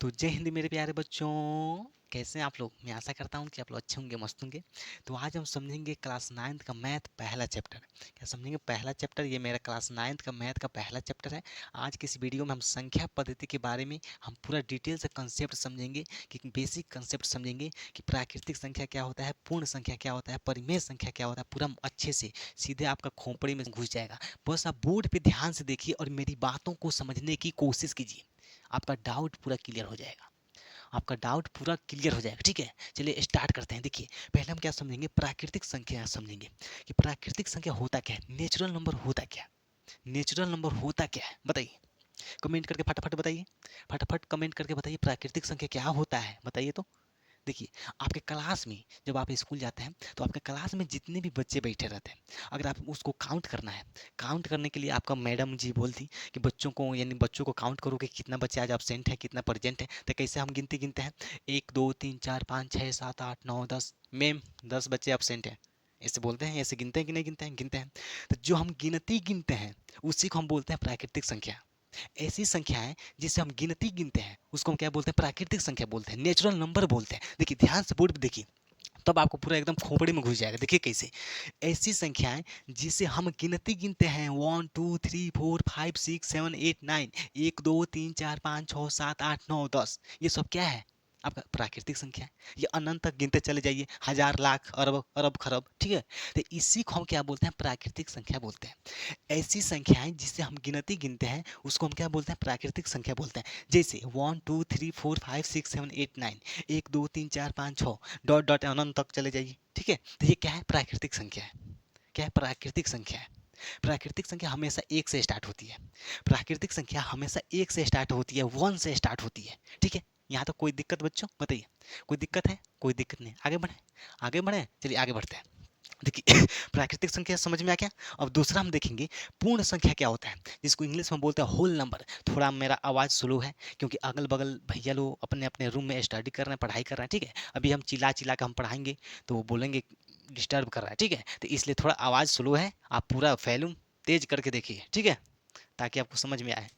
तो जय हिंद मेरे प्यारे बच्चों, कैसे हैं आप लोग। मैं आशा करता हूँ कि आप लोग अच्छे होंगे, मस्त होंगे। तो आज हम समझेंगे क्लास 9th का मैथ पहला चैप्टर। क्या समझेंगे? पहला चैप्टर। ये मेरा क्लास 9th का मैथ का पहला चैप्टर है। आज की इस वीडियो में हम संख्या पद्धति के बारे में हम पूरा डिटेल से कंसेप्ट समझेंगे, कि बेसिक कंसेप्ट समझेंगे कि प्राकृतिक संख्या क्या होता है, पूर्ण संख्या क्या होता है, परिमेय संख्या क्या होता है। पूरा अच्छे से सीधे आपका खोपड़ी में घुस जाएगा। बस आप बोर्ड पे ध्यान से देखिए और मेरी बातों को समझने की कोशिश कीजिए। आपका डाउट पूरा क्लियर हो जाएगा। आपका डाउट पूरा क्लियर हो जाएगा। ठीक है, चलिए स्टार्ट करते हैं। देखिए, पहले हम क्या समझेंगे, प्राकृतिक संख्या समझेंगे कि प्राकृतिक संख्या होता क्या है, नेचुरल नंबर होता क्या है। नेचुरल नंबर होता क्या है, बताइए। कमेंट करके फटाफट बताइए, फटाफट कमेंट करके बताइए प्राकृतिक संख्या क्या होता है, बताइए तो। देखिए, आपके क्लास में जब आप स्कूल जाते हैं तो आपके क्लास में जितने भी बच्चे बैठे रहते हैं, अगर आप उसको काउंट करना है, काउंट करने के लिए आपका मैडम जी बोलती कि बच्चों को, यानी बच्चों को काउंट करो कि कितना बच्चे आज एब्सेंट है, कितना प्रेजेंट है। तो कैसे हम गिनती गिनते हैं? 1 2 3 4 5 6 7 8 9 10। मैम 10 बच्चे एब्सेंट हैं, ऐसे बोलते हैं। ऐसे गिनते हैं कि नहीं गिनते हैं? गिनते हैं। तो जो हम गिनती गिनते हैं उसी को हम बोलते हैं प्राकृतिक संख्या। ऐसी संख्याएं जिसे हम गिनती गिनते हैं उसको हम क्या बोलते हैं? प्राकृतिक संख्या बोलते हैं, नेचुरल नंबर बोलते हैं। देखिए ध्यान से बोर्ड पे देखिए, तब आपको पूरा एकदम खोपड़ी में घुस जाएगा। देखिए कैसे। ऐसी संख्याएं जिसे हम गिनती गिनते हैं, 1 2 3 4 5 6 7 8 9, 1 2 3 4 5 6 7 8 9 10, ये सब क्या है? आपका प्राकृतिक संख्या है। ये अनंत तक गिनते चले जाइए, हजार लाख अरब अरब खरब। ठीक है, तो इसी को हम क्या बोलते हैं? प्राकृतिक संख्या बोलते हैं। ऐसी संख्याएं जिसे हम गिनती गिनते हैं उसको हम क्या बोलते हैं? प्राकृतिक संख्या बोलते हैं। जैसे 1 2 3 4 5 6 7 8 9, 1 2 3 4 5 6, डॉट डॉट अनंत तक चले जाइए। ठीक है, तो ये क्या है? प्राकृतिक संख्या है। क्या है? प्राकृतिक संख्या है। प्राकृतिक संख्या हमेशा एक से स्टार्ट होती है। प्राकृतिक संख्या हमेशा एक से स्टार्ट होती है, वन से स्टार्ट होती है। ठीक है, यहाँ तो कोई दिक्कत बच्चों, बताइए। कोई दिक्कत है? कोई दिक्कत नहीं। आगे बढ़े, आगे बढ़े, चलिए आगे बढ़ते हैं। देखिए प्राकृतिक संख्या समझ में आ गया। अब दूसरा हम देखेंगे पूर्ण संख्या क्या होता है, जिसको इंग्लिश में बोलते हैं होल नंबर। थोड़ा मेरा आवाज़ स्लो है क्योंकि अगल बगल भैया लोग अपने अपने रूम में स्टडी कर रहे हैं, पढ़ाई कर रहे हैं। ठीक है, अभी हम चिल्ला चिल्ला कर हम पढ़ाएंगे तो वो बोलेंगे डिस्टर्ब कर रहा है। ठीक है, तो इसलिए थोड़ा आवाज़ स्लो है। आप पूरा वॉल्यूम तेज करके देखिए, ठीक है, ताकि आपको समझ में आए।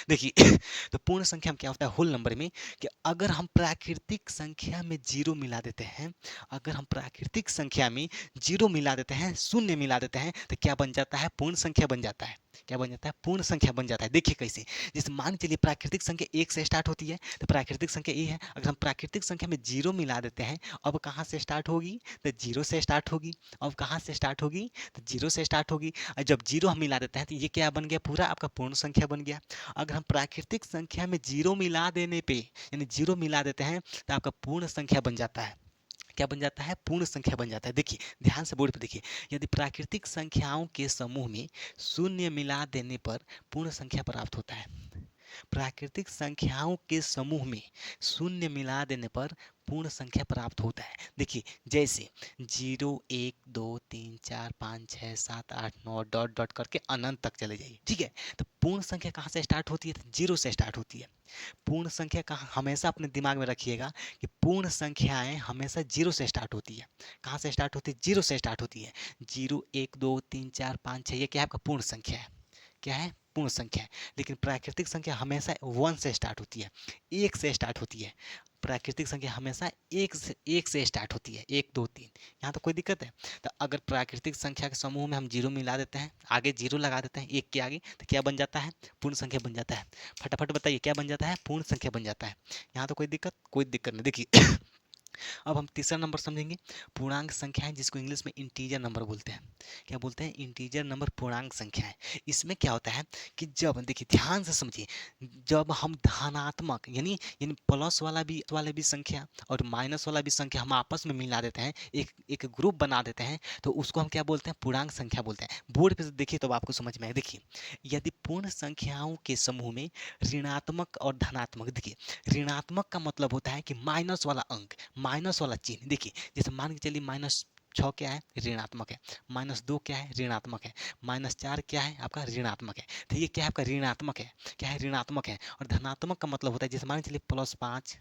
देखिए, तो पूर्ण संख्या में क्या होता है होल नंबर में, कि अगर हम प्राकृतिक संख्या में जीरो मिला देते हैं, अगर हम प्राकृतिक संख्या में जीरो मिला देते हैं, शून्य मिला देते हैं, तो क्या बन जाता है? पूर्ण संख्या बन जाता है। क्या बन जाता है? पूर्ण संख्या बन जाता है। देखिए कैसे। जैसे मान के चलिए प्राकृतिक संख्या एक से स्टार्ट होती है, तो प्राकृतिक संख्या ए है। अगर हम प्राकृतिक संख्या में जीरो मिला देते हैं, अब कहाँ से स्टार्ट होगी? तो जीरो से स्टार्ट होगी। अब कहाँ से स्टार्ट होगी? तो जीरो से स्टार्ट होगी। और जब जीरो हम मिला देते हैं तो ये क्या बन गया? पूरा आपका पूर्ण संख्या बन गया। अगर हम प्राकृतिक संख्या में जीरो मिला देने पे, यानी जीरो मिला देते हैं, तो आपका पूर्ण संख्या बन जाता है। क्या बन जाता है? पूर्ण संख्या बन जाता है। देखिए ध्यान से बोर्ड पे देखिए, यदि प्राकृतिक संख्याओं के समूह में शून्य मिला देने पर पूर्ण संख्या प्राप्त होता है। प्राकृतिक संख्याओं के समूह में शून्य मिला देने पर पूर्ण संख्या प्राप्त होता है। देखिए जैसे 0 1 2 3 4 5 6 7 8 9 डॉट डॉट करके अनंत तक चले जाइए। ठीक है, तो पूर्ण संख्या कहाँ से स्टार्ट होती है? तो जीरो से स्टार्ट होती है। पूर्ण संख्या कहाँ, हमेशा अपने दिमाग में रखिएगा कि पूर्ण संख्याएं हमेशा जीरो से स्टार्ट होती है। कहाँ से स्टार्ट होती है? जीरो से स्टार्ट होती है। 0 1 2 3 4 5 6, ये क्या है? आपका पूर्ण संख्या है। क्या है? पूर्ण संख्या है। लेकिन प्राकृतिक संख्या हमेशा वन से स्टार्ट होती है, एक से स्टार्ट होती है। प्राकृतिक संख्या हमेशा एक से स्टार्ट होती है, 1 2 3। यहाँ तो कोई दिक्कत है? तो अगर प्राकृतिक संख्या के समूह में हम जीरो मिला देते हैं, आगे जीरो लगा देते हैं एक के आगे, तो क्या बन जाता है? पूर्ण संख्या बन जाता है। फटाफट बताइए क्या बन जाता है? पूर्ण संख्या बन जाता है। यहाँ तो कोई दिक्कत? कोई दिक्कत नहीं। देखिए अब हम तीसरा नंबर समझेंगे, पूर्णांक संख्याएं, जिसको इंग्लिश में इंटीजर नंबर बोलते हैं। क्या बोलते हैं? इंटीजर नंबर, पूर्णांक संख्याएं। इसमें क्या होता है कि जब, देखिए ध्यान से समझिए, जब हम धनात्मक यानी प्लस वाला भी संख्या और माइनस वाला भी संख्या हम आपस में मिला देते हैं, एक एक ग्रुप बना देते हैं, तो उसको हम क्या बोलते हैं? पूर्णांक संख्या बोलते हैं। बोर्ड पे देखिए तो आपको समझ में आए। देखिए यदि पूर्ण संख्याओं के समूह में ऋणात्मक और धनात्मक, देखिए ऋणात्मक का मतलब होता है कि माइनस वाला अंक, माइनस वाला चिन्ह। देखिए जैसे मान के चलिए -6 क्या है? ऋणात्मक है। -2 क्या है? ऋणात्मक है। -4 क्या है? आपका ऋणात्मक है। तो ये क्या है? आपका ऋणात्मक है। क्या है? ऋणात्मक है। और धनात्मक का मतलब होता है, जैसे मान के चलिए +5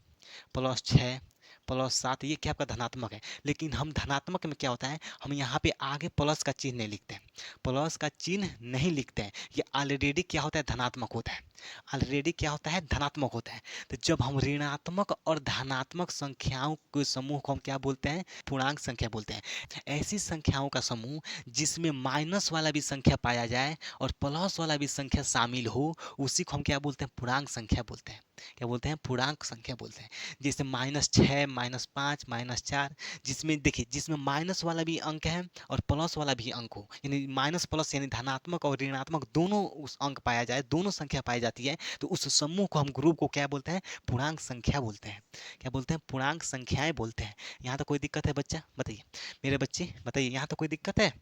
+6 +7 ये क्या आपका धनात्मक है। लेकिन हम धनात्मक में क्या होता है, हम यहाँ पे आगे प्लस का चिन्ह नहीं लिखते हैं, प्लस का चिन्ह नहीं लिखते हैं, ये ऑलरेडी क्या होता है, धनात्मक होता है, ऑलरेडी क्या होता है, धनात्मक होता है। तो जब हम ऋणात्मक और धनात्मक संख्याओं के समूह को हम क्या बोलते हैं, पूर्णांक संख्या बोलते हैं। ऐसी संख्याओं का समूह जिसमें माइनस वाला भी संख्या पाया जाए और प्लस वाला भी संख्या शामिल हो, उसी को हम क्या बोलते हैं, पूर्णांक संख्या बोलते हैं। क्या बोलते हैं, पूर्णांक संख्या बोलते हैं। जैसे -6, -5, -4, जिसमें देखिए, जिसमें माइनस वाला भी अंक है और प्लस वाला भी अंक हो, यानी माइनस प्लस यानी धनात्मक और ऋणात्मक दोनों उस अंक पाया जाए, दोनों संख्या पाई जाती है, तो उस समूह को हम ग्रुप को क्या बोलते हैं, पूर्णांक संख्या बोलते हैं। क्या बोलते हैं, पूर्णांक संख्याएं बोलते हैं। यहाँ तक कोई दिक्कत है बच्चा, बताइए मेरे बच्चे, बताइए यहाँ तक कोई दिक्कत है।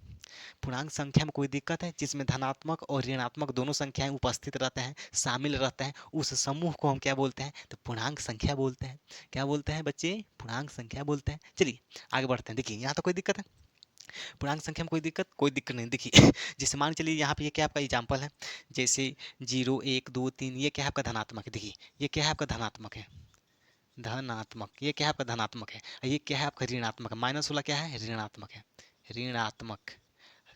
पूर्णांक संख्या में कोई दिक्कत है, जिसमें धनात्मक और ऋणात्मक दोनों संख्याएं उपस्थित रहते हैं, शामिल रहते हैं, उस समूह को हम क्या बोलते हैं, तो पूर्णांक संख्या बोलते हैं। क्या बोलते हैं बच्चे, पूर्णांक संख्या बोलते हैं। चलिए आगे बढ़ते हैं। देखिए यहाँ तो कोई दिक्कत है, पूर्णांक संख्या में कोई दिक्कत नहीं। देखिए जैसे मान चलिए यहाँ पे ये क्या आपका एग्जाम्पल है, जैसे 0, 1, 2, 3, ये क्या है आपका धनात्मक है। देखिए ये क्या है आपका धनात्मक है, धनात्मक, ये क्या है आपका धनात्मक है, ये क्या है आपका ऋणात्मक है, माइनस वाला क्या है, ऋणात्मक है, ऋणात्मक,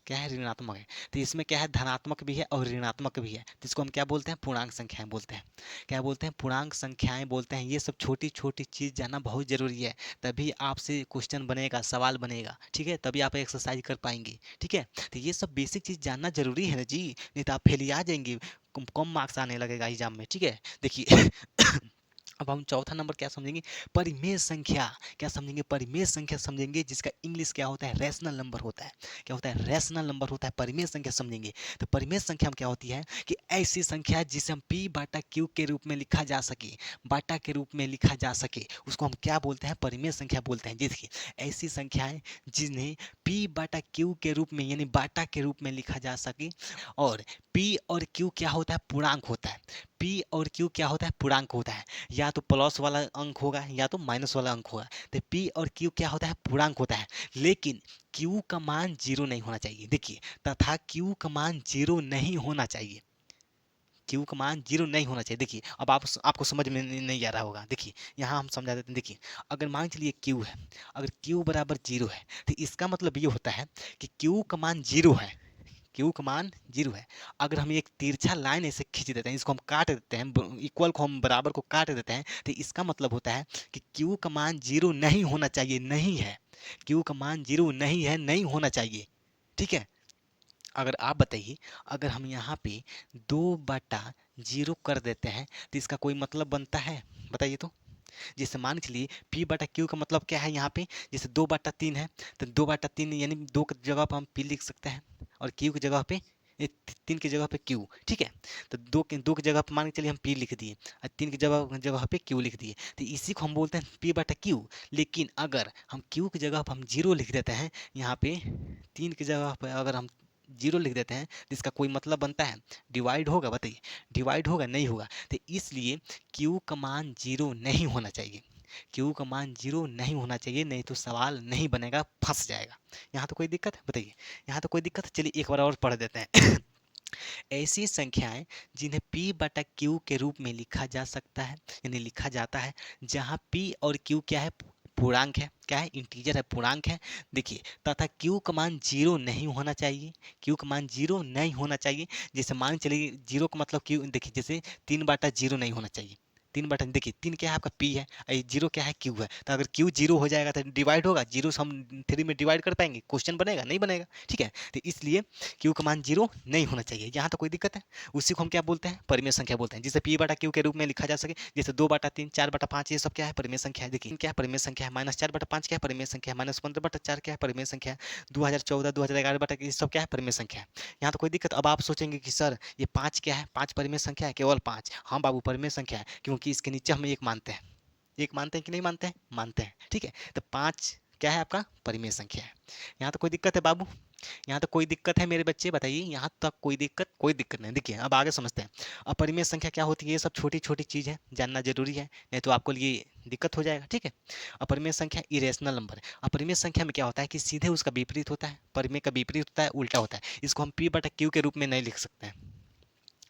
क्या है, ऋणात्मक है। तो इसमें क्या है, धनात्मक भी है और ऋणात्मक भी है, तो इसको हम क्या बोलते हैं, पूर्णांक संख्याएं बोलते हैं। क्या बोलते हैं, पूर्णांक संख्याएं बोलते हैं। ये सब छोटी छोटी चीज़ जानना बहुत ज़रूरी है, तभी आपसे क्वेश्चन बनेगा, सवाल बनेगा, ठीक है, तभी आप एक्सरसाइज कर पाएंगे, ठीक है। तो ये सब बेसिक चीज़ जानना जरूरी है ना जी, नहीं तो आप फेल आ जाएंगे, कम मार्क्स आने लगेगा एग्जाम में, ठीक है। देखिए अब हम चौथा नंबर क्या समझेंगे, परिमेय संख्या। क्या समझेंगे, परिमेय संख्या समझेंगे, जिसका इंग्लिश क्या होता है, रैशनल नंबर होता है। क्या होता है, रैशनल नंबर होता है, परिमेय संख्या समझेंगे। तो परिमेय संख्या में क्या होती है कि ऐसी संख्या जिसे हम p/q के रूप में लिखा जा सके, बाटा के रूप में लिखा जा सके, उसको हम क्या बोलते हैं, परिमेय संख्या बोलते हैं। देखिए ऐसी संख्याएं जिन्हें p/q के रूप में यानी बाटा के रूप में लिखा जा सके, और p और q क्या होता है, पूर्णांक होता है। p और q क्या होता है, पूर्णांक होता है, या तो प्लस वाला अंक होगा या तो माइनस वाला अंक होगा। तो p और q क्या होता है, पूर्णांक होता है, लेकिन q का मान 0 नहीं होना चाहिए। देखिए तथा q का मान 0 नहीं होना चाहिए, q का मान 0 नहीं होना चाहिए। देखिए अब आपको समझ में नहीं आ रहा होगा। देखिए यहाँ हम समझा देते हैं। देखिए अगर मान चलिए q है, अगर q बराबर 0 है, तो इसका मतलब ये होता है कि q का मान 0 है, क्यू का मान 0 है। अगर हम एक तिरछा लाइन ऐसे खींच देते हैं, इसको हम काट देते हैं, इक्वल को हम बराबर को काट देते हैं, तो इसका मतलब होता है कि क्यू का मान 0 नहीं होना चाहिए, नहीं है, क्यू का मान 0 नहीं है, नहीं होना चाहिए, ठीक है। अगर आप बताइए, अगर हम यहाँ पे 2/0 कर देते हैं, तो इसका कोई मतलब बनता है, बताइए तो। जैसे मान के लिए p/q का मतलब क्या है, यहाँ पे जैसे 2/3 है, तो 2/3 यानी 2 की जगह पर हम p लिख सकते हैं, और q की जगह पे 3 की जगह पे q, ठीक है। तो 2 की जगह पर मान के चलिए हम p लिख दिए, और 3 की जगह पे q लिख दिए, तो इसी को हम बोलते हैं p/q। लेकिन अगर हम q की जगह पर हम 0 लिख देते हैं, यहाँ पे 3 की जगह पर अगर हम 0 लिख देते हैं, तो इसका कोई मतलब बनता है, डिवाइड होगा, बताइए डिवाइड होगा, नहीं होगा। तो इसलिए q का मान 0 नहीं होना चाहिए, q का मान 0 नहीं होना चाहिए, नहीं तो सवाल नहीं बनेगा, फंस जाएगा। यहाँ तो कोई दिक्कत है, बताइए यहाँ तो कोई दिक्कत है। चलिए एक बार और पढ़ देते हैं ऐसी संख्याएं जिन्हें p/q के रूप में लिखा जा सकता है, यानी लिखा जाता है, जहां p और q क्या है, पूर्णांक है, क्या है, इंटीजर है, पूर्णांक है। देखिए तथा q का मान 0 नहीं होना चाहिए, q का मान 0 नहीं होना चाहिए। जैसे मान चलिए 0 का मतलब q, देखिए जैसे 3/0 नहीं होना चाहिए, 3/, देखिए 3 क्या है आपका p है, और 0 क्या है, q है। तो अगर q 0 हो जाएगा तो डिवाइड होगा, 0 से हम 3 में डिवाइड कर पाएंगे, क्वेश्चन बनेगा, नहीं बनेगा, ठीक है। तो इसलिए q का मान 0 नहीं होना चाहिए। यहाँ तो कोई दिक्कत है, उसी को हम क्या बोलते हैं, परिमेय संख्या बोलते हैं, जिसे p/q के रूप में लिखा जा सके। जैसे 2/3, 4/5, ये सब क्या है, परिमेय संख्या है। देखिए क्या परिमेय संख्या है, -4/5 क्या है, परिमेय संख्या है, -15/4 क्या है, परिमेय संख्या है, 2014, 2011 ये सब क्या है, परिमेय संख्या है। यहाँ तो कोई दिक्कत। अब आप सोचेंगे कि सर ये 5 क्या है, 5 परिमेय संख्या है, केवल 5। हाँ बाबू परिमेय संख्या है, क्योंकि इसके नीचे हम एक मानते हैं, एक मानते हैं कि नहीं मानते हैं, मानते हैं, ठीक है। तो 5 क्या है आपका, परिमेय संख्या है। यहाँ तो कोई दिक्कत है बाबू, यहाँ तो कोई दिक्कत है मेरे बच्चे, बताइए यहाँ तक कोई दिक्कत नहीं। देखिए अब आगे समझते हैं, अपरिमेय संख्या क्या होती है, ये सब छोटी छोटी चीज़ है, जानना जरूरी है, नहीं तो आपको लिए दिक्कत हो जाएगा, ठीक है। अपरिमेय संख्या इरेशनल नंबर है। अपरिमेय संख्या में क्या होता है कि सीधे उसका विपरीत होता है, परिमेय का विपरीत होता है, उल्टा होता है। इसको हम p/q के रूप में नहीं लिख सकते हैं,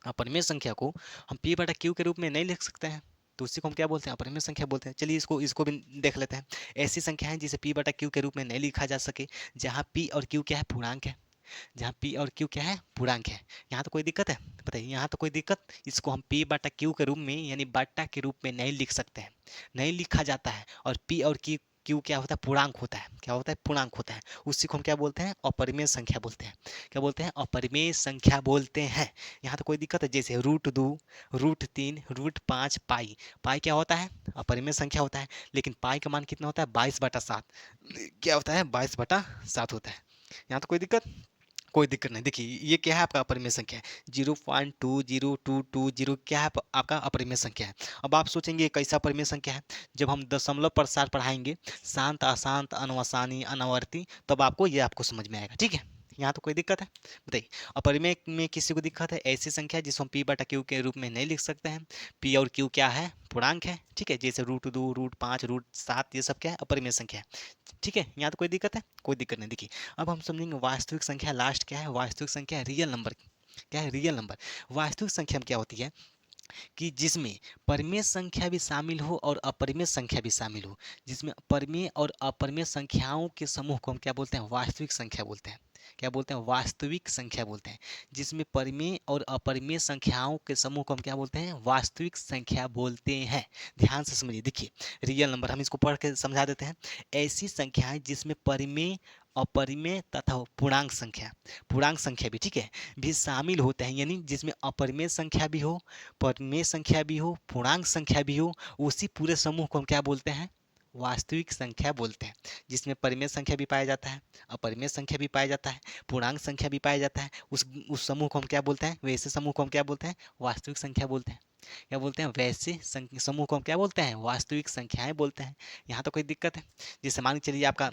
अपरिमेय संख्या को हम p/q के रूप में नहीं लिख सकते हैं, तो उसी को हम क्या बोलते हैं, अपरिमेय संख्या बोलते हैं। चलिए इसको इसको भी देख लेते हैं। ऐसी संख्या है जिसे p बटा q के रूप में नहीं लिखा जा सके, जहाँ p और q क्या है, पूर्णांक है। जहाँ p और q क्या है, पूर्णांक है। यहाँ तो कोई दिक्कत है, बताइए यहाँ तो कोई दिक्कत। इसको हम p बटा q के रूप में यानी बटा के रूप में नहीं लिख सकते हैं, नहीं लिखा जाता है। और p और q क्या होता है, पूर्णांक होता है। क्या होता है, पूर्णांक होता है। उसी को हम क्या बोलते हैं, अपरिमेय संख्या बोलते हैं। क्या बोलते हैं, अपरिमेय संख्या बोलते हैं। यहाँ तो कोई दिक्कत है, जैसे √2, √3, √5, पाई। पाई क्या होता है, अपरिमेय संख्या होता है। लेकिन पाई का मान कितना होता है, 22/7। क्या होता है, 22/7 होता है। यहाँ तो कोई दिक्कत, कोई दिक्कत नहीं। देखिए ये क्या है, आपका अपरिमेय संख्या है। 0.20220 क्या है, आपका अपरिमेय संख्या है। अब आप सोचेंगे ये कैसा अपरिमेय संख्या है, जब हम दशमलव प्रसार पढ़ाएंगे, शांत अशांत अनवसानी अनावर्ती, तब आपको ये आपको समझ में आएगा। ठीक है, यहाँ तो कोई दिक्कत है, बताइए। अपरिमेय में किसी को दिक्कत है, ऐसी संख्या जिसको हम p बटा q के रूप में नहीं लिख सकते हैं। p और q क्या है, पूर्णांक है। ठीक है, जैसे √2, √5, √7 ये सब क्या है, अपरिमेय संख्या है। ठीक है, यहाँ तो कोई दिक्कत है, कोई दिक्कत नहीं। देखिए अब हम समझेंगे वास्तविक संख्या। लास्ट क्या है, वास्तविक संख्या, रियल नंबर। क्या है, रियल नंबर। वास्तविक संख्या में क्या होती है कि जिसमें परिमेय संख्या भी शामिल हो और अपरिमेय संख्या भी शामिल हो। जिसमें परिमेय और अपरिमेय संख्याओं के समूह को हम क्या बोलते हैं, वास्तविक संख्या बोलते हैं। क्या बोलते हैं, वास्तविक संख्या बोलते हैं। जिसमें परिमेय और अपरिमेय संख्याओं के समूह को हम क्या बोलते हैं, वास्तविक संख्या बोलते हैं। ध्यान से समझिए, देखिए रियल नंबर, हम इसको पढ़ के समझा देते हैं। ऐसी संख्याएं जिसमें परिमेय, अपरिमेय तथा पूर्णांक संख्या भी, ठीक है, भी शामिल होते हैं। यानी जिसमें अपरिमेय संख्या भी हो, परिमेय संख्या भी हो, पूर्णांक संख्या भी हो, उसी पूरे समूह को हम क्या बोलते हैं, वास्तविक संख्या बोलते हैं। जिसमें परिमेय संख्या भी पाया जाता है, अपरिमेय संख्या भी पाया जाता है, पूर्णांक संख्या भी पाया जाता है, उस समूह को हम क्या बोलते हैं, वैसे समूह को हम क्या बोलते हैं, वास्तविक संख्या बोलते हैं। क्या बोलते हैं, वैसे समूह को हम क्या बोलते हैं, वास्तविक संख्याएं बोलते हैं। यहाँ तो कोई दिक्कत है। जैसे मान के चलिए आपका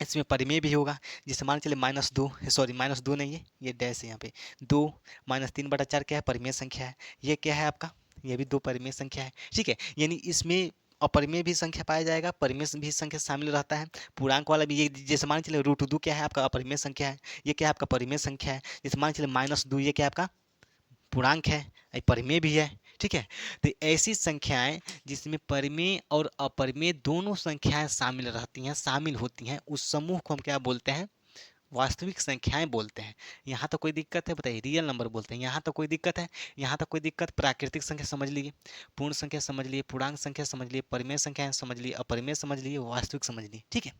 इसमें परिमेय भी होगा। जैसे मान चलिए -2, सॉरी -2 नहीं है, ये डैश है यहाँ पे। 2 -3/4 क्या है, परिमेय संख्या है। ये क्या है आपका, ये भी 2 परिमेय संख्या है। ठीक है, यानी इसमें अपरिमेय भी संख्या पाया जाएगा, परिमेय भी संख्या शामिल रहता है। पूर्णांक वाला भी, ये जैसे मान चलिए √2 क्या है, आपका अपरिमेय संख्या है। ये क्या है, आपका परिमेय संख्या है। जैसे मान चलिए -2, ये क्या है, आपका पूर्णांक है, परिमेय भी है। ठीक है, तो ऐसी संख्याएं जिसमें परिमेय और अपरिमेय दोनों संख्याएं शामिल रहती हैं, शामिल होती हैं, उस समूह को हम क्या बोलते हैं, वास्तविक संख्याएं बोलते हैं। यहाँ तो कोई दिक्कत है, बताइए, रियल नंबर बोलते हैं। यहाँ तो कोई दिक्कत है, यहाँ तो कोई दिक्कत। प्राकृतिक संख्या समझ लीजिए, पूर्ण संख्या समझ लिए, पूर्णांक संख्या समझ लिए, परिमेय संख्या समझ लिए, अपरिमेय समझ लिए, वास्तविक समझ लिए। ठीक है,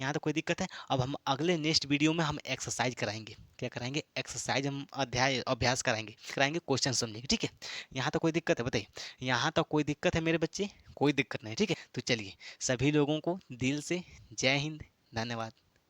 यहाँ तो कोई दिक्कत है। अब हम अगले नेक्स्ट वीडियो में हम एक्सरसाइज कराएंगे। क्या कराएंगे, एक्सरसाइज, हम अध्याय अभ्यास कराएंगे, क्वेश्चन समझेंगे। ठीक है, यहाँ तो कोई दिक्कत है, बताइए, यहाँ तो कोई दिक्कत है मेरे बच्चे, कोई दिक्कत नहीं। ठीक है, तो चलिए सभी लोगों को दिल से जय हिंद, धन्यवाद।